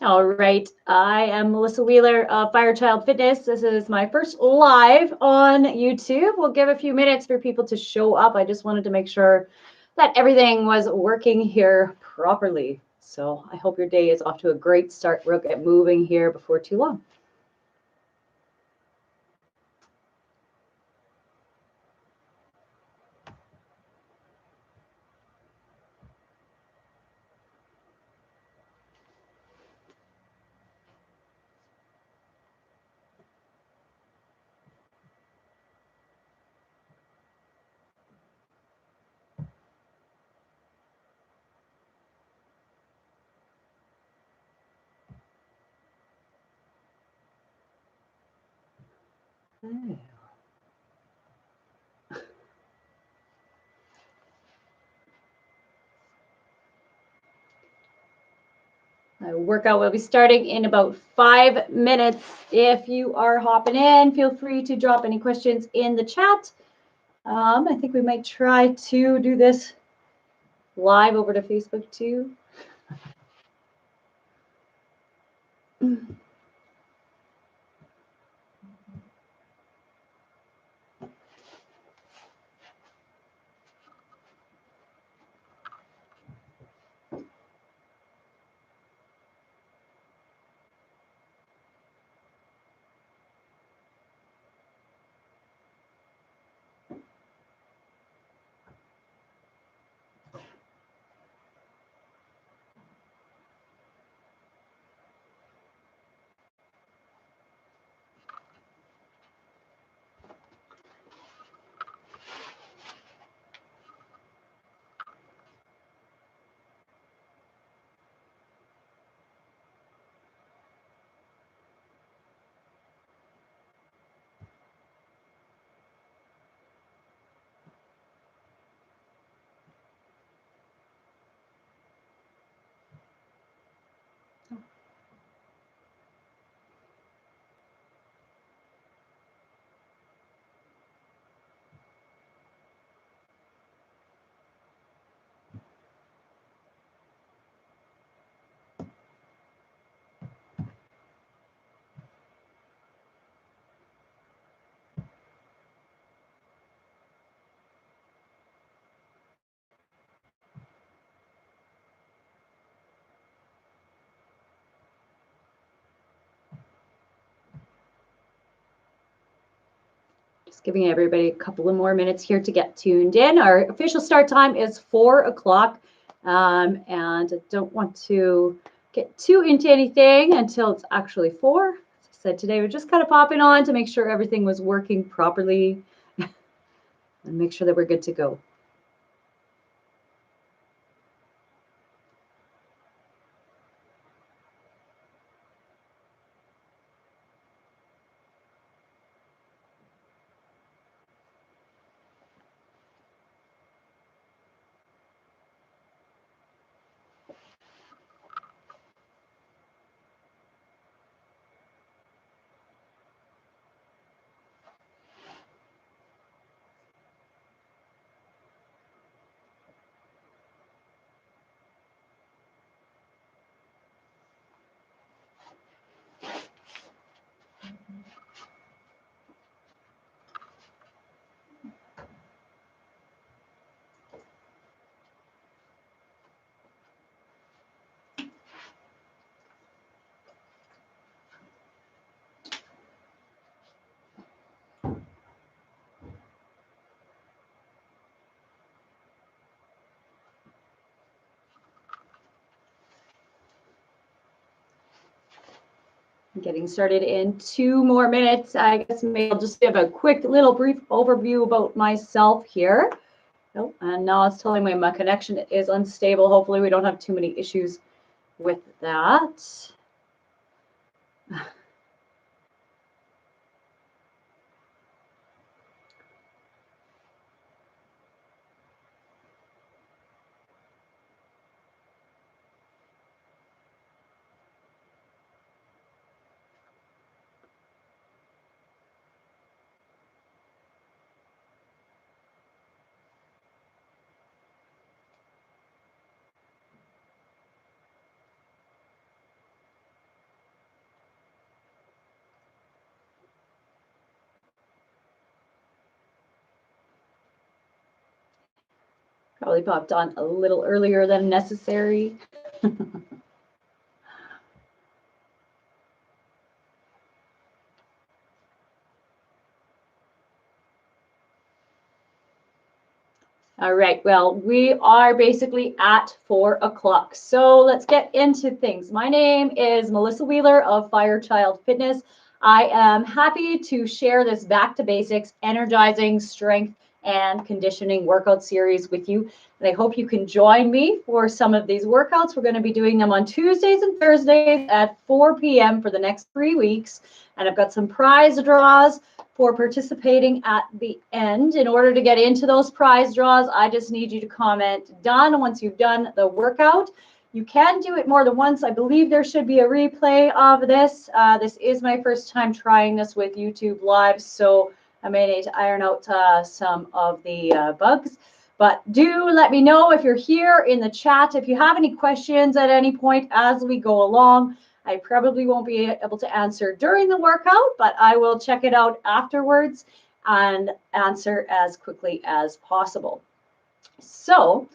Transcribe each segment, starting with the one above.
All right. I am Milica Wieler of Firechild Fitness. This is my first live on YouTube. We'll give a few minutes for people to show up. I just wanted to make sure that everything was working here properly. So I hope your day is off to a great start. We'll get moving here before too long. My workout will be starting in about 5 minutes. If you are hopping in, feel free to drop any questions in the chat. I think we might try to do this live over to Facebook too. Just giving everybody a couple of more minutes here to get tuned in. Our official start time is 4 o'clock. And I don't want to get too into anything until it's actually 4. As I said, today we're just kind of popping on to make sure everything was working properly and make sure that we're good to go. Getting started in 2 more minutes. I guess maybe I'll just give a quick little brief overview about myself here. Oh, and now it's telling me my connection is unstable. Hopefully we don't have too many issues with that. Probably popped on a little earlier than necessary. All right, well, we are basically at 4 o'clock. So let's get into things. My name is Milica Wieler of Firechild Fitness. I am happy to share this back to basics, energizing strength and conditioning workout series with you. And I hope you can join me for some of these workouts. We're going to be doing them on Tuesdays and Thursdays at 4 p.m. for the next 3 weeks. And I've got some prize draws for participating at the end. In order to get into those prize draws, I just need you to comment done once you've done the workout. You can do it more than once. I believe there should be a replay of this. This is my first time trying this with YouTube Live, so I may need to iron out some of the bugs. But do let me know if you're here in the chat. If you have any questions at any point as we go along, I probably won't be able to answer during the workout, but I will check it out afterwards and answer as quickly as possible. So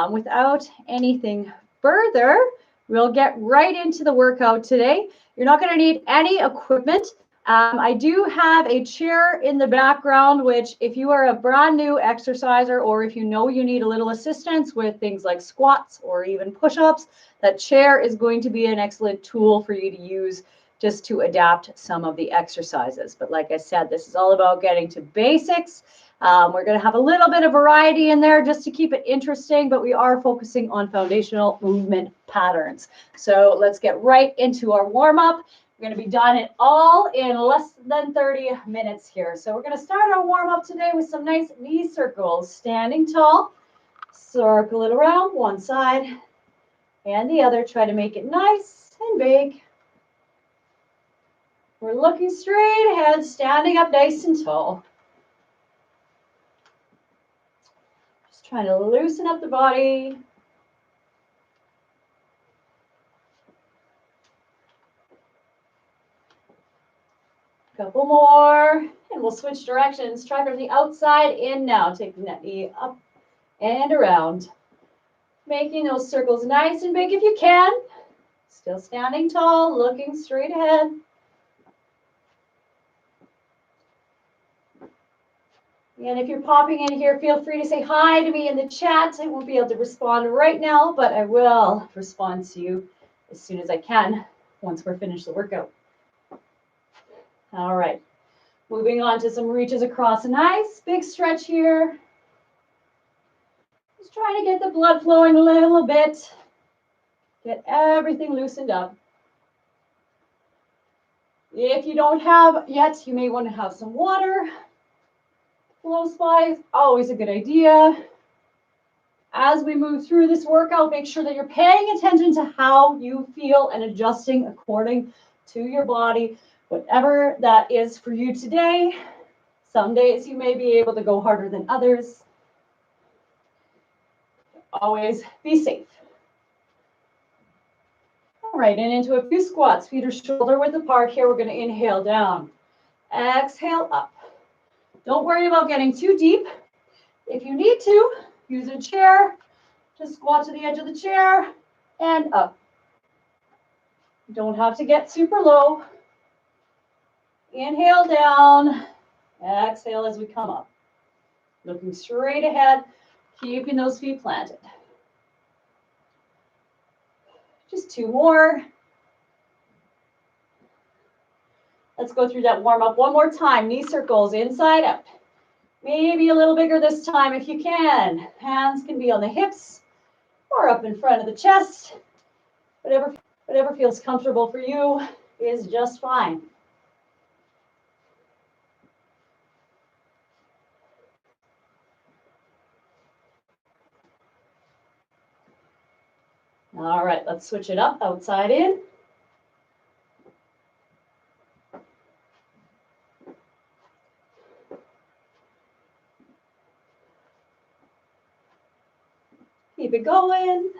without anything further, we'll get right into the workout today. You're not going to need any equipment. I do have a chair in the background, which if you are a brand new exerciser or if you know you need a little assistance with things like squats or even push-ups, that chair is going to be an excellent tool for you to use just to adapt some of the exercises. But like I said, this is all about getting to basics. We're going to have a little bit of variety in there just to keep it interesting, but we are focusing on foundational movement patterns. So let's get right into our warm-up. We're going to be done it all in less than 30 minutes here. So we're going to start our warm-up today with some nice knee circles. Standing tall, circle it around one side and the other. Try to make it nice and big. We're looking straight ahead, standing up nice and tall. Just trying to loosen up the body. Couple more, and we'll switch directions. Try from the outside in now, taking that knee up and around. Making those circles nice and big if you can. Still standing tall, looking straight ahead. And if you're popping in here, feel free to say hi to me in the chat. I won't be able to respond right now, but I will respond to you as soon as I can once we're finished the workout. All right, moving on to some reaches across. A nice big stretch here. Just trying to get the blood flowing a little bit. Get everything loosened up. If you don't have yet, you may want to have some water close by. Always a good idea. As we move through this workout, make sure that you're paying attention to how you feel and adjusting according to your body. Whatever that is for you today. Some days you may be able to go harder than others. Always be safe. All right, and into a few squats. Feet are shoulder width apart here. We're going to inhale down. Exhale up. Don't worry about getting too deep. If you need to, use a chair. Just squat to the edge of the chair and up. You don't have to get super low. Inhale down, exhale as we come up. Looking straight ahead, keeping those feet planted. Just two more. Let's go through that warm up one more time. Knee circles inside out. Maybe a little bigger this time if you can. Hands can be on the hips or up in front of the chest. Whatever feels comfortable for you is just fine. All right, let's switch it up, outside in. Keep it going.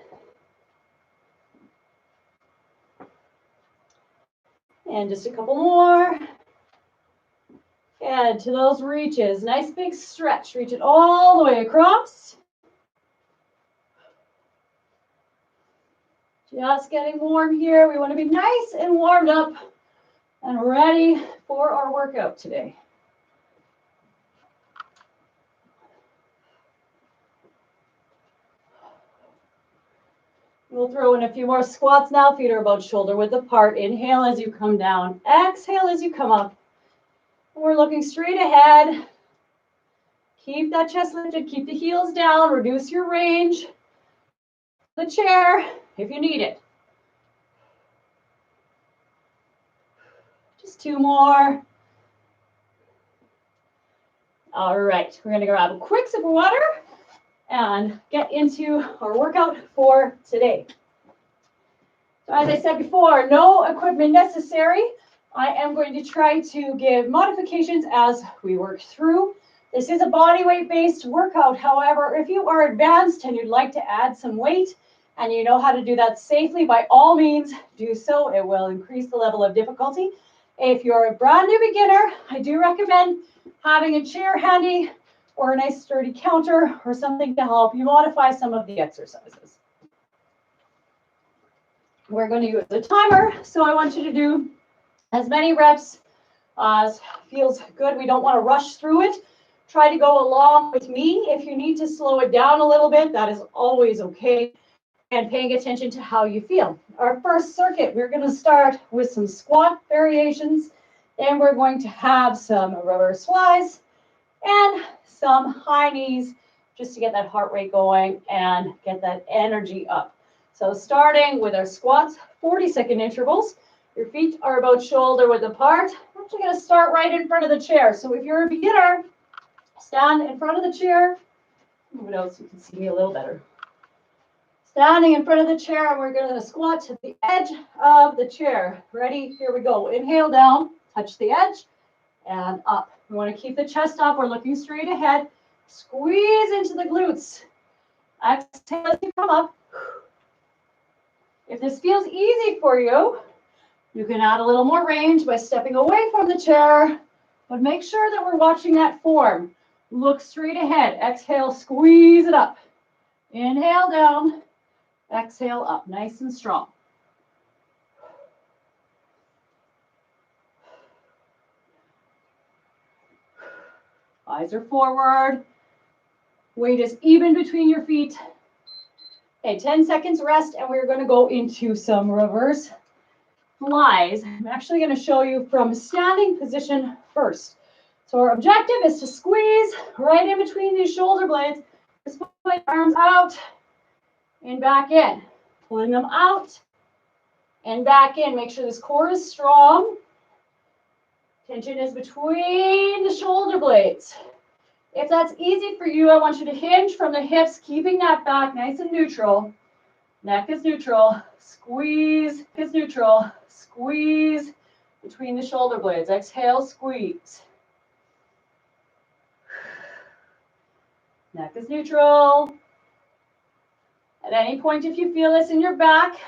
And just a couple more. And to those reaches, nice big stretch. Reach it all the way across. Just getting warm here. We want to be nice and warmed up and ready for our workout today. We'll throw in a few more squats now. Feet are about shoulder width apart. Inhale as you come down. Exhale as you come up. We're looking straight ahead. Keep that chest lifted. Keep the heels down. Reduce your range. The chair if you need it. Just 2 more. All right, we're gonna grab a quick sip of water and get into our workout for today. So as I said before, no equipment necessary. I am going to try to give modifications as we work through. This is a body weight based workout. However, if you are advanced and you'd like to add some weight and you know how to do that safely, by all means do so. It will increase the level of difficulty. If you're a brand new beginner, I do recommend having a chair handy or a nice sturdy counter or something to help you modify some of the exercises. We're going to use a timer, so I want you to do as many reps as feels good. We don't want to rush through it. Try to go along with me. If you need to slow it down a little bit, that is always okay. And paying attention to how you feel. Our first circuit, we're going to start with some squat variations. Then we're going to have some reverse flies and some high knees just to get that heart rate going and get that energy up. So starting with our squats, 40-second intervals. Your feet are about shoulder width apart. I'm actually going to start right in front of the chair. So if you're a beginner, stand in front of the chair. Move it out so you can see me a little better. Standing in front of the chair, and we're going to squat to the edge of the chair. Ready? Here we go. Inhale down, touch the edge, and up. We want to keep the chest up. We're looking straight ahead. Squeeze into the glutes. Exhale as you come up. If this feels easy for you, you can add a little more range by stepping away from the chair, but make sure that we're watching that form. Look straight ahead. Exhale, squeeze it up. Inhale down. Exhale up, nice and strong. Eyes are forward. Weight is even between your feet. Okay, 10 seconds rest, and we're going to go into some reverse flies. I'm actually going to show you from standing position first. So our objective is to squeeze right in between these shoulder blades. Just put my arms out and back in. Pulling them out and back in. Make sure this core is strong. Tension is between the shoulder blades. If that's easy for you, I want you to hinge from the hips, keeping that back nice and neutral. Neck is neutral. Squeeze is neutral. Squeeze between the shoulder blades. Exhale, squeeze. Neck is neutral. At any point, if you feel this in your back,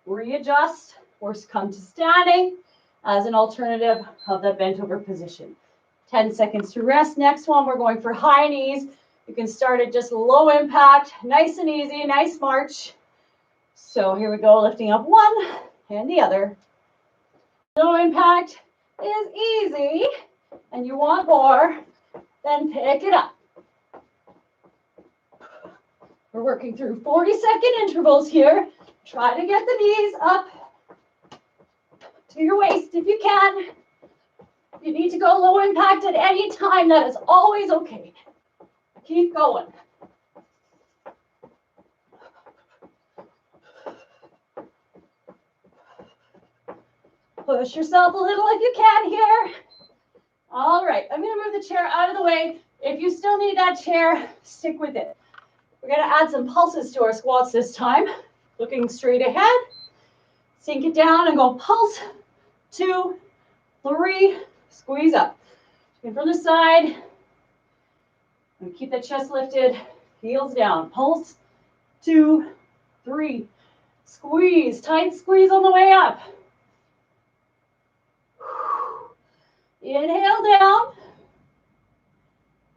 readjust or come to standing as an alternative of that bent over position. 10 seconds to rest. Next one, we're going for high knees. You can start at just low impact, nice and easy, nice march. So here we go, lifting up one and the other. Low impact is easy, and you want more, then pick it up. We're working through 40-second intervals here. Try to get the knees up to your waist if you can. If you need to go low impact at any time, that is always okay. Keep going. Push yourself a little if you can here. All right, I'm going to move the chair out of the way. If you still need that chair, stick with it. We're going to add some pulses to our squats this time. Looking straight ahead. Sink it down and go pulse. 2, 3, squeeze up. In from the side. And keep the chest lifted. Heels down. Pulse. 2, 3. Squeeze. Tight squeeze on the way up. Inhale down.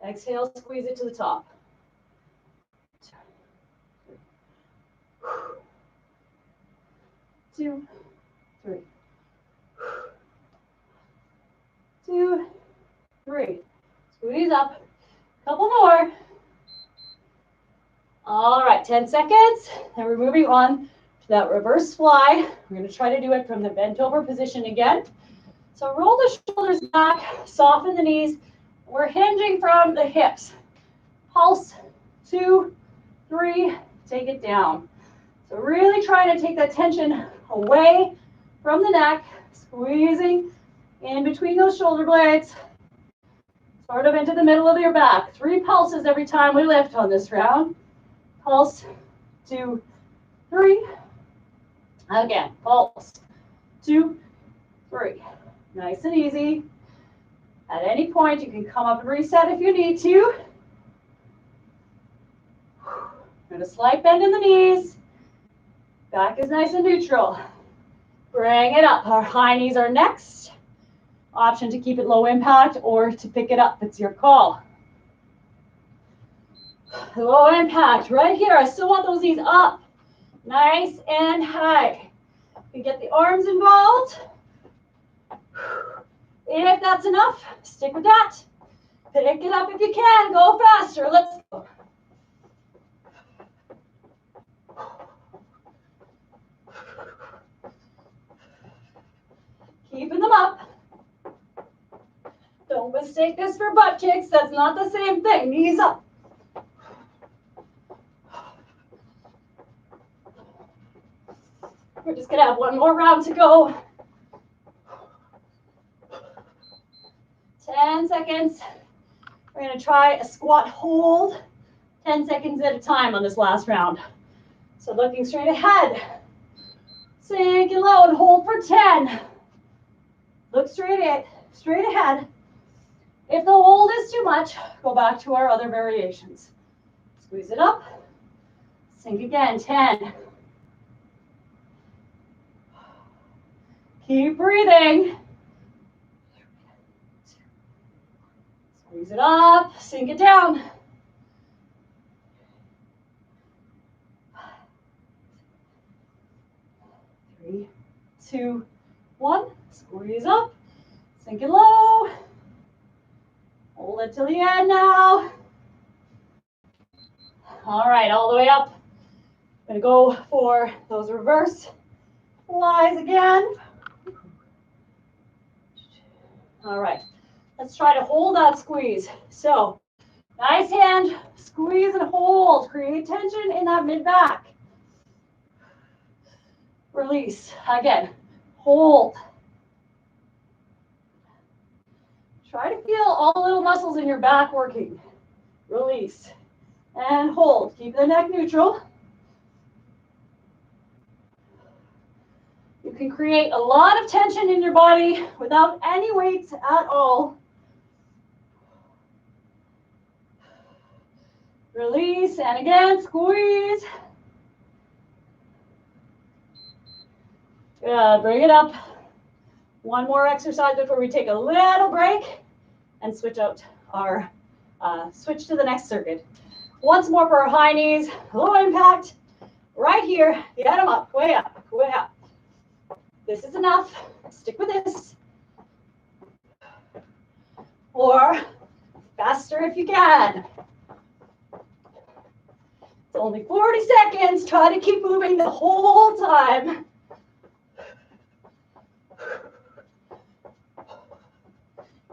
Exhale, squeeze it to the top. 2, 3. 2, 3. Squeeze up. Couple more. All right, 10 seconds. Then we're moving on to that reverse fly. We're going to try to do it from the bent over position again. So roll the shoulders back, soften the knees. We're hinging from the hips. Pulse, 2, 3, take it down. So really trying to take that tension away from the neck, squeezing in between those shoulder blades, sort of into the middle of your back. 3 pulses every time we lift on this round. Pulse, 2, 3. Again, pulse, 2, 3. Nice and easy. At any point, you can come up and reset if you need to. And a slight bend in the knees. Back is nice and neutral. Bring it up. Our high knees are next. Option to keep it low impact or to pick it up. It's your call. Low impact right here. I still want those knees up. Nice and high. You get the arms involved. If that's enough, stick with that. Pick it up if you can. Go faster. Let's go. Keeping them up. Don't mistake this for butt kicks. That's not the same thing. Knees up. We're just going to have one more round to go. 10 seconds. We're going to try a squat hold 10 seconds at a time on this last round. So looking straight ahead. Sinking low and hold for 10. Look straight ahead. If the hold is too much, go back to our other variations. Squeeze it up. Sink again, 10. Keep breathing. Squeeze it up, sink it down. 3, 2, 1. Squeeze up, sink it low. Hold it till the end now. All right, all the way up. I'm going to go for those reverse flies again. All right, let's try to hold that squeeze. So, nice hand, squeeze and hold. Create tension in that mid-back. Release. Again, hold. Try to feel all the little muscles in your back working. Release. And hold. Keep the neck neutral. You can create a lot of tension in your body without any weights at all. Release, and again, squeeze. Good, bring it up. One more exercise before we take a little break and switch out our, switch to the next circuit. Once more for our high knees, low impact, right here, get them up, way up, way up. This is enough, stick with this. Or faster if you can. It's only 40 seconds, try to keep moving the whole time.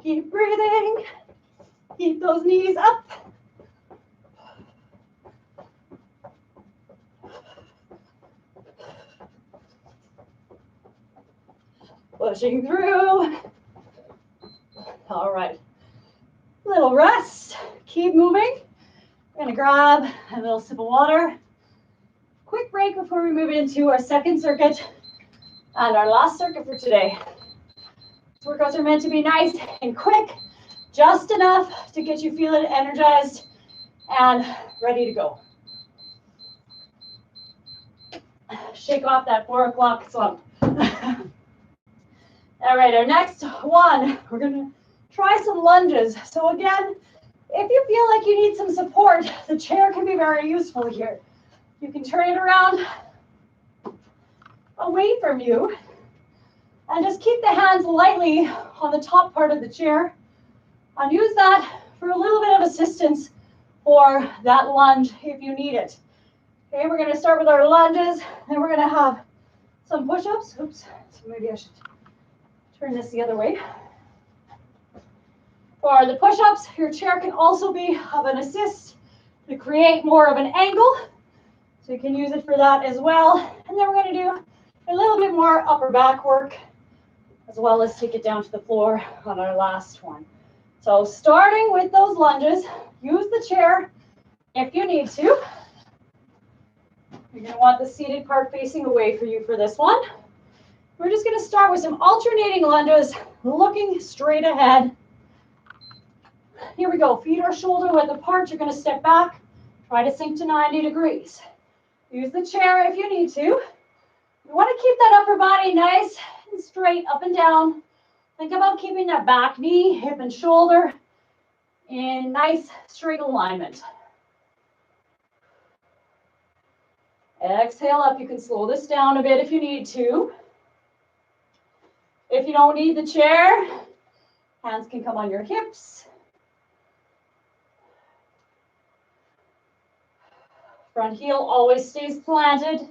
Keep breathing, keep those knees up. Pushing through. All right, little rest, keep moving. We're gonna grab a little sip of water. Quick break before we move into our second circuit and our last circuit for today. These workouts are meant to be nice and quick, just enough to get you feeling energized and ready to go. Shake off that 4 o'clock slump. All right, our next one, we're gonna try some lunges. So again, if you feel like you need some support, the chair can be very useful here. You can turn it around away from you. And just keep the hands lightly on the top part of the chair. And use that for a little bit of assistance for that lunge if you need it. Okay, we're going to start with our lunges, and we're going to have some push-ups. Oops, so maybe I should turn this the other way. For the push-ups, your chair can also be of an assist to create more of an angle. So you can use it for that as well. And then we're going to do a little bit more upper back work, as well as take it down to the floor on our last one. So starting with those lunges, use the chair if you need to. You're going to want the seated part facing away for you for this one. We're just going to start with some alternating lunges, looking straight ahead. Here we go. Feet are shoulder width apart. You're going to step back. Try to sink to 90 degrees. Use the chair if you need to. You want to keep that upper body nice and straight up and down. Think about keeping that back knee, hip, and shoulder in nice straight alignment. Exhale up. You can slow this down a bit if you need to. If you don't need the chair, hands can come on your hips. Front heel always stays planted.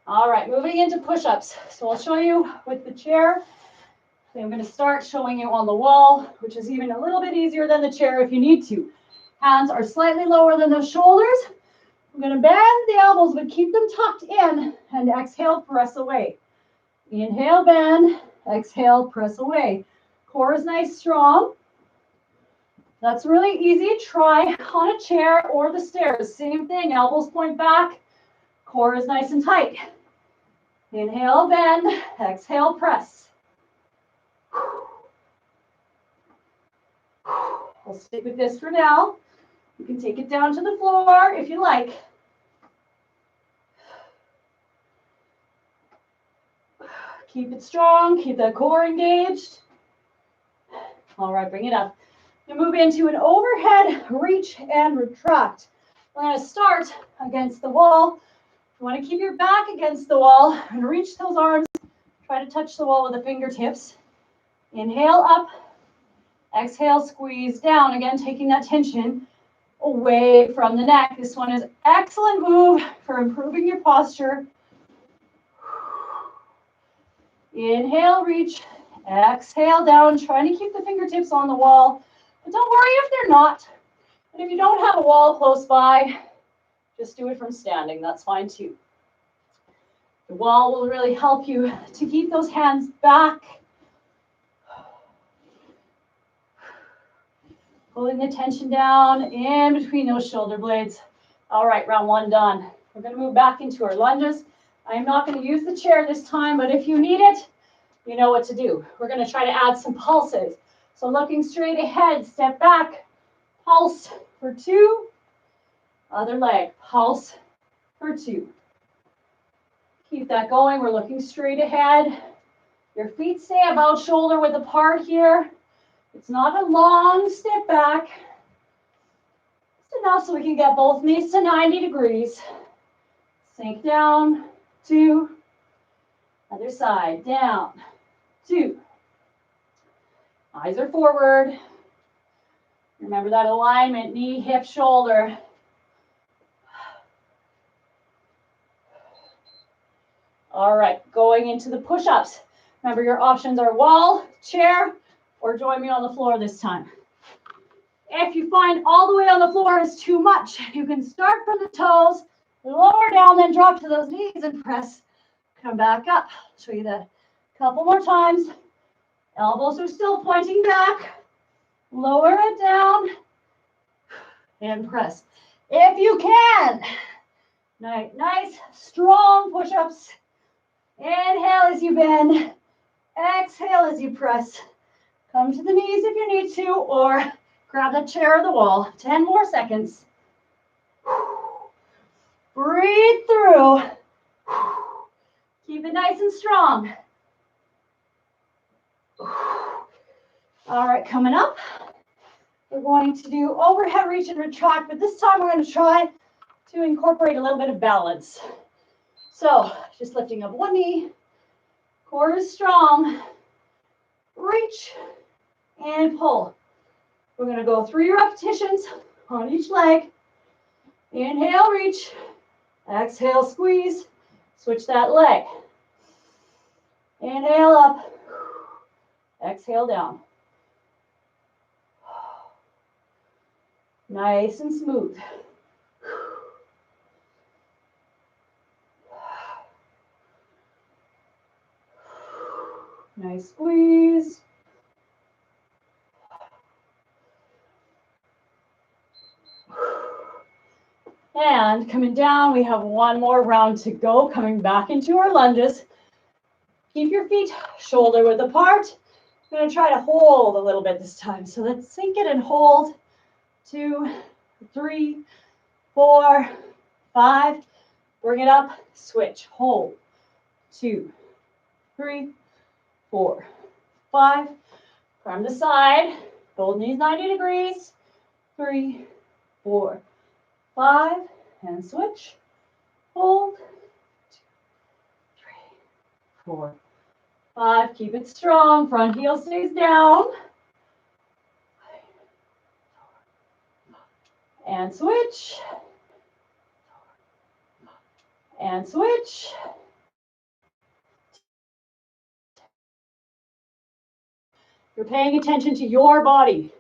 All right, moving into push-ups. So I'll show you with the chair. I'm going to start showing you on the wall, which is even a little bit easier than the chair if you need to. Hands are slightly lower than the shoulders. I'm going to bend the elbows, but keep them tucked in, and exhale, press away. Inhale, bend. Exhale, press away. Core is nice, strong. That's really easy. Try on a chair or the stairs. Same thing, elbows point back. Core is nice and tight. Inhale, bend. Exhale, press. I'll stick with this for now. You can take it down to the floor if you like. Keep it strong. Keep that core engaged. All right, bring it up. You move into an overhead reach and retract. We're going to start against the wall. You want to keep your back against the wall and reach those arms. Try to touch the wall with the fingertips. Inhale up. Exhale, squeeze down. Again, taking that tension away from the neck. This one is excellent move for improving your posture. Inhale, reach. Exhale, down. Trying to keep the fingertips on the wall. But don't worry if they're not. And if you don't have a wall close by, just do it from standing. That's fine too. The wall will really help you to keep those hands back. Pulling the tension down in between those shoulder blades. All right, round one done. We're going to move back into our lunges. I'm not going to use the chair this time, but if you need it, you know what to do. We're going to try to add some pulses. So looking straight ahead, step back, pulse for 2. Other leg, pulse for 2. Keep that going. We're looking straight ahead. Your feet stay about shoulder width apart here. It's not a long step back. Just enough so we can get both knees to 90 degrees. Sink down, 2. Other side, down, 2. Eyes are forward. Remember that alignment, knee, hip, shoulder. All right, going into the push-ups. Remember your options are wall, chair, or join me on the floor this time. If you find all the way on the floor is too much, you can start from the toes, lower down, then drop to those knees and press. Come back up. Show you that a couple more times. Elbows are still pointing back. Lower it down and press. If you can. Nice, strong push-ups. Inhale as you bend. Exhale as you press. Come to the knees if you need to, or grab the chair or the wall. 10 more seconds. Breathe through. Keep it nice and strong. All right, coming up, we're going to do overhead reach and retract, but this time we're going to try to incorporate a little bit of balance. So just lifting up one knee, core is strong, reach and pull. We're going to go 3 repetitions on each leg. Inhale, reach. Exhale, squeeze. Switch that leg. Inhale up. Exhale down. Nice and smooth. Nice squeeze. And coming down, we have one more round to go, coming back into our lunges. Keep your feet shoulder width apart. I'm going to try to hold a little bit this time. So let's sink it and hold. 2, 3, 4, 5. Bring it up, switch, hold. 2, 3, 4, 5. From the side, both knees 90 degrees. 3, 4, 5, and switch, hold, 2, 3, 4, 5, keep it strong, front heel stays down, and switch, and switch, you're paying attention to your body.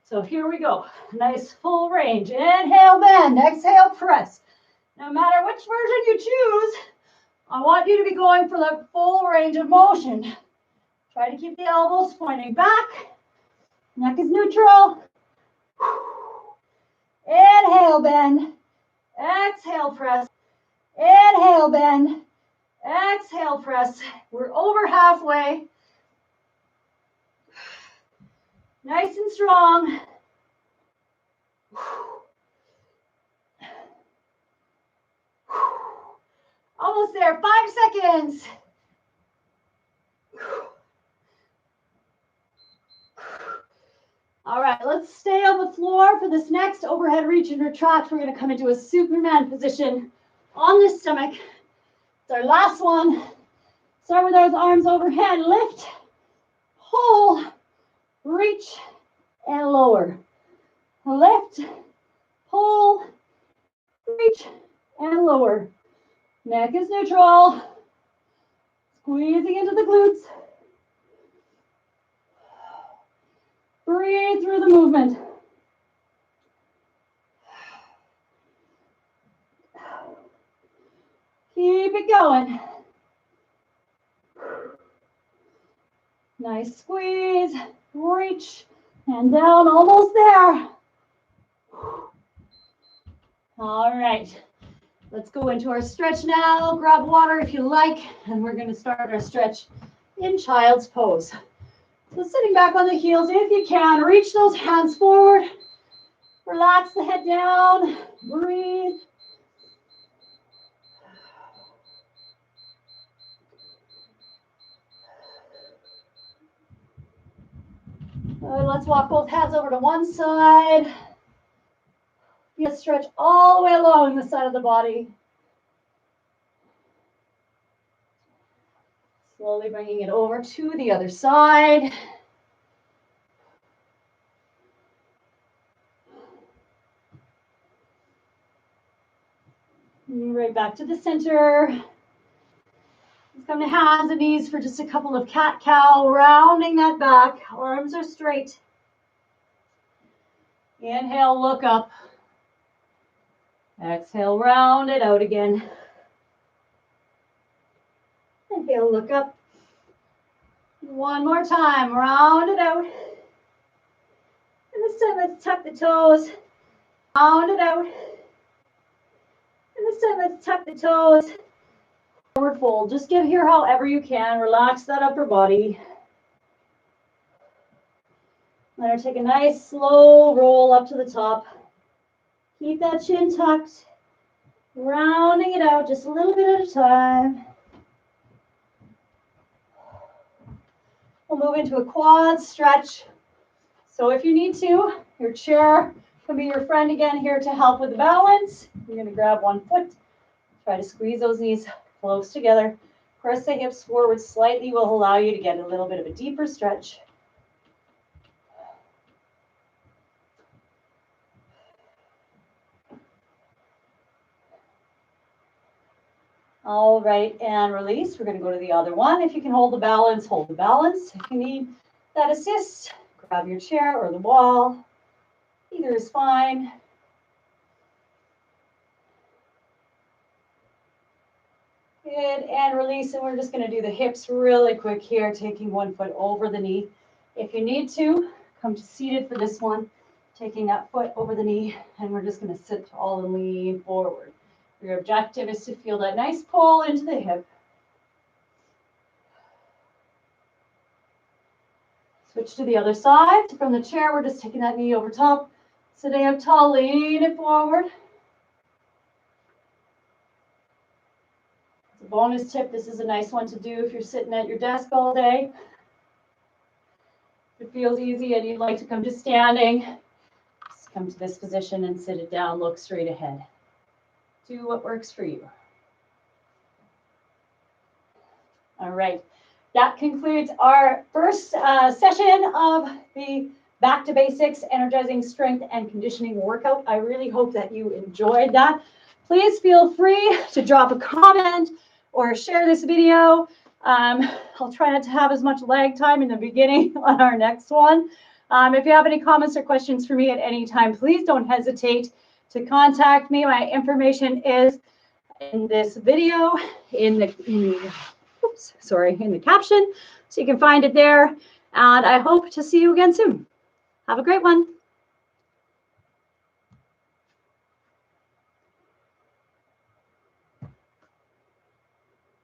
So here we go. Nice full range. Inhale, bend. Exhale, press. No matter which version you choose, I want you to be going for the full range of motion. Try to keep the elbows pointing back. Neck is neutral. Inhale, bend. Exhale, press. Inhale, bend. Exhale, press. We're over halfway. Nice and strong. Almost there, 5 seconds. All right, let's stay on the floor for this next overhead reach and retract. We're gonna come into a Superman position on the stomach. It's our last one. Start with those arms overhead, lift, pull, reach, and lower. Lift, pull, reach, and lower. Neck is neutral. Squeezing into the glutes. Breathe through the movement. Keep it going. Nice squeeze, reach, and down, almost there. All right, let's go into our stretch now. Grab water if you like, and we're going to start our stretch in child's pose. So sitting back on the heels, if you can, reach those hands forward. Relax the head down, breathe. Let's walk both hands over to one side. Feel a stretch all the way along the side of the body. Slowly bringing it over to the other side. Right back to the center. Let's come to hands and knees for just a couple of cat-cow, rounding that back. Arms are straight. Inhale, look up. Exhale, round it out again. Inhale, look up. One more time, round it out. And this time, let's tuck the toes. Round it out. And this time, let's tuck the toes. Forward fold. Just get here however you can. Relax that upper body. Let her take a nice slow roll up to the top. Keep that chin tucked. Rounding it out just a little bit at a time. We'll move into a quad stretch. So if you need to, your chair can be your friend again here to help with the balance. You're going to grab one foot, try to squeeze those knees close together. Press the hips forward slightly will allow you to get a little bit of a deeper stretch. All right, and release. We're going to go to the other one. If you can hold the balance, hold the balance. If you need that assist, grab your chair or the wall. Either is fine. Good, and release. And we're just going to do the hips really quick here, taking one foot over the knee. If you need to, come to seated for this one, taking that foot over the knee, and we're just going to sit tall and lean forward. Your objective is to feel that nice pull into the hip. Switch to the other side. From the chair, we're just taking that knee over top. Sitting up tall, lean it forward. It's a bonus tip. This is a nice one to do if you're sitting at your desk all day. If it feels easy and you'd like to come to standing, just come to this position and sit it down, look straight ahead. Do what works for you. All right, that concludes our first session of the Back to Basics Energizing Strength and Conditioning workout. I really hope that you enjoyed that. Please feel free to drop a comment or share this video. I'll try not to have as much lag time in the beginning on our next one. If you have any comments or questions for me at any time, please don't hesitate to contact me. My information is in this video, in the caption, so you can find it there. And I hope to see you again soon. Have a great one.